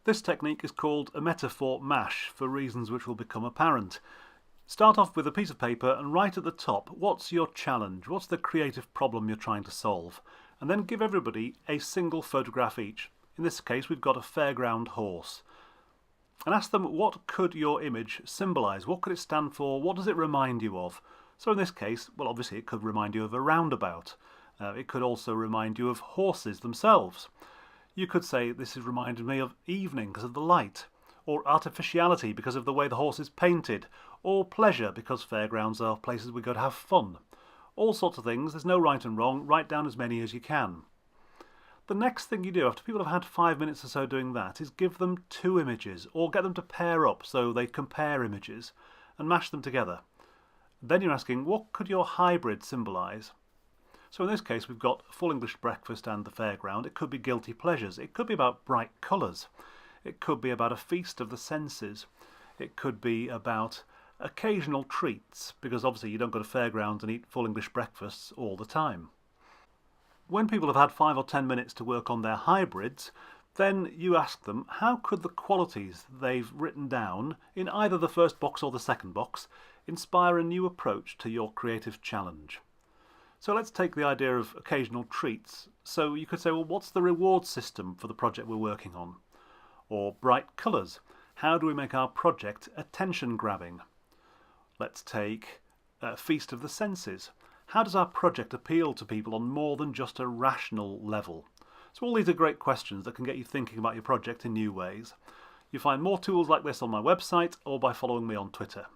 This technique is called a metaphor mash for reasons which will become apparent. Start off with a piece of paper and write at the top what's your challenge, what's the creative problem you're trying to solve, and then give everybody a single photograph each. In this case we've got a fairground horse. And ask them, what could your image symbolise? What could it stand for? What does it remind you of? So in this case, well, obviously it could remind you of a roundabout. It could also remind you of horses themselves. You could say, this has reminded me of evening because of the light, or artificiality because of the way the horse is painted, or pleasure because fairgrounds are places we go to have fun. All sorts of things. There's no right and wrong. Write down as many as you can. The next thing you do after people have had 5 minutes or so doing that is give them 2 images, or get them to pair up so they compare images and mash them together. Then you're asking, what could your hybrid symbolise? So in this case we've got Full English Breakfast and the fairground. It could be guilty pleasures. It could be about bright colours. It could be about a feast of the senses. It could be about occasional treats, because obviously you don't go to fairgrounds and eat full English breakfasts all the time. When people have had 5 or 10 minutes to work on their hybrids, then you ask them, how could the qualities they've written down in either the first box or the second box inspire a new approach to your creative challenge? So let's take the idea of occasional treats. So you could say, well, what's the reward system for the project we're working on? Or bright colours. How do we make our project attention-grabbing? Let's take Feast of the Senses. How does our project appeal to people on more than just a rational level? So all these are great questions that can get you thinking about your project in new ways. You'll find more tools like this on my website or by following me on Twitter.